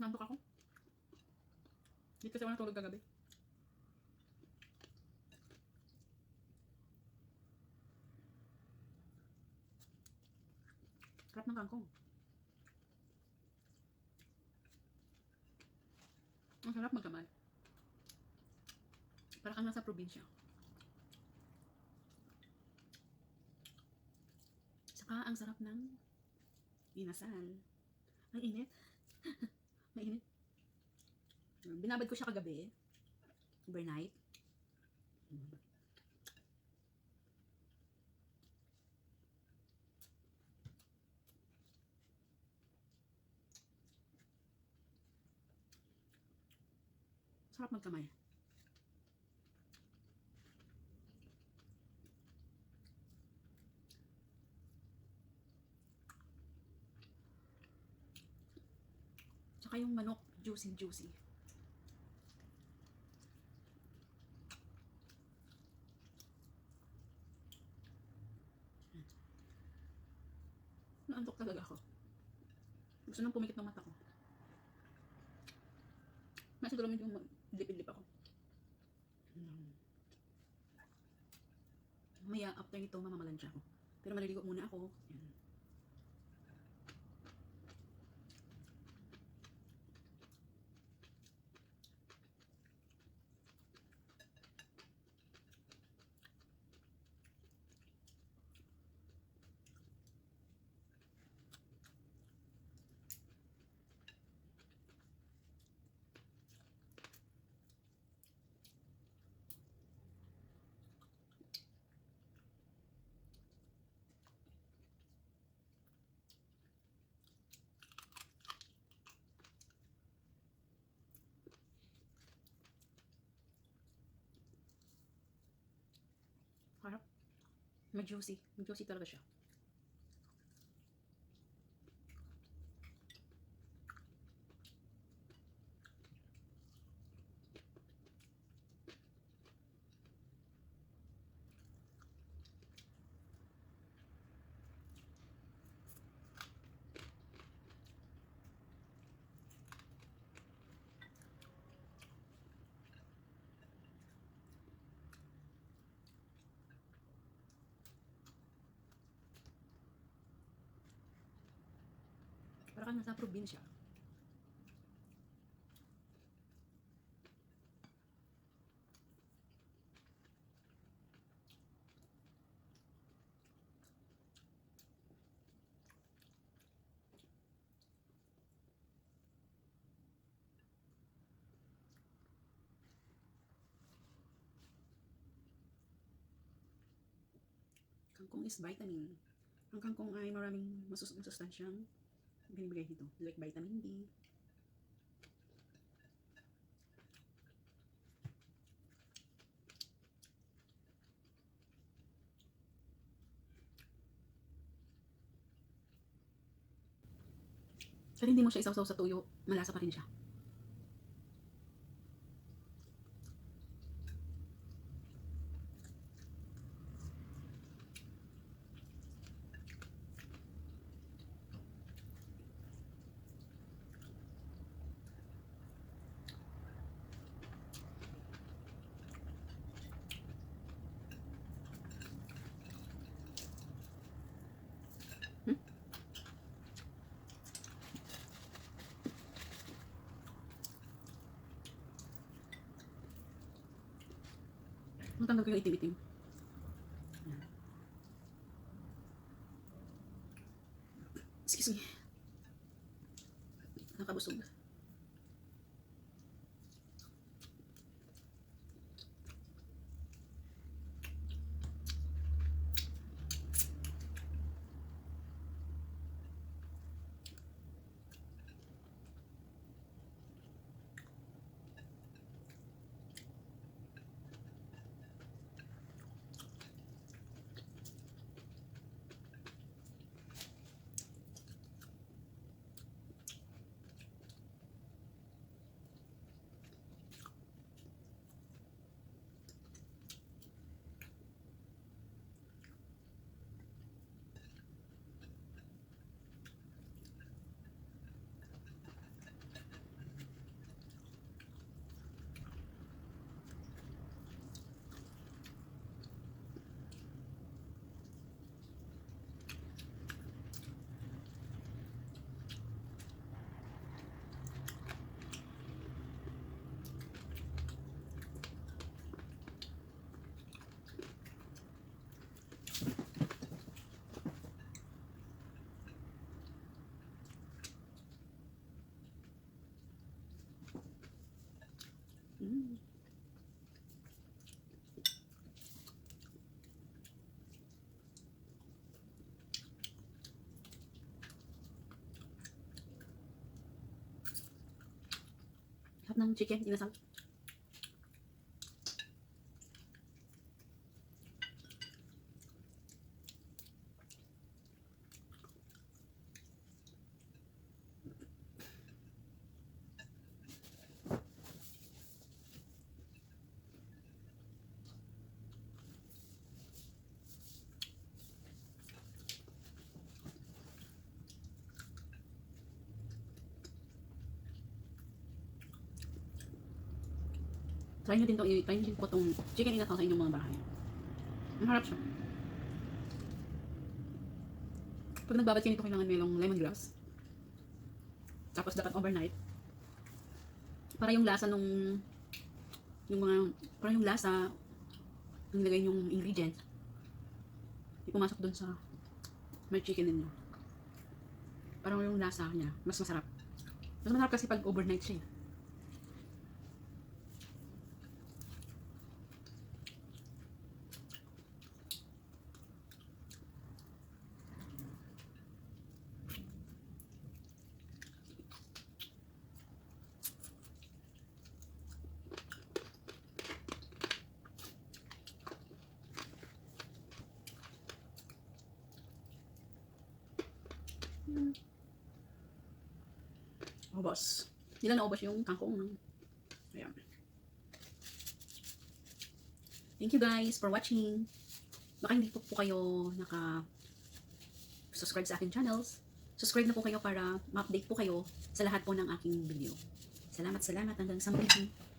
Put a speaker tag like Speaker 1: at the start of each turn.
Speaker 1: Nantok ako. Dito kasi ako natulog kagabi. Sarap ng kangkong. Ang sarap magkamay. Para kang nasa probinsya. Saka ang sarap ng inasal. Ang init. Mainit. Binabad ko siya kagabi. Overnight. Sarap magkamay. Tsaka yung manok, juicy. Naantok talaga ako. Gusto nang pumikit ng mata ko. Siguro medyo lipid-lip ako. Maya after nito mamamalansya ako. Pero maliligo muna ako. Yan. Harap. Mag-juicy. Mag-juicy talaga siya. Para kang nasa probinsya. Kangkong is vitamin. Ang kangkong ay maraming masustansyang binibigay dito. Like vitamin D. Pero hindi mo siya isaw-saw sa tuyo, malasa pa rin siya. Matanggal ko yung itim-itim. Excuse me. Nakabusog. Sarap ng chicken, inasal. Try nyo din to, try nyo din po itong chicken inasal sa inyong mga bahay. Ang harap siya. Pag nagbabad kayo nito, kailangan mayroong lemongrass. Tapos dapat overnight. Para yung lasa para yung lasa ng nilagay yung ingredients di pumasok dun sa may chicken ninyo. Parang yung lasa niya, mas masarap. Mas masarap kasi pag overnight siya. Ubos. Nila na ubos yung kangkong. Ayan. Thank you guys for watching. Baka hindi po kayo subscribe sa aking channels. Subscribe na po kayo para ma-update po kayo sa lahat po ng aking video. Salamat hanggang sa muli.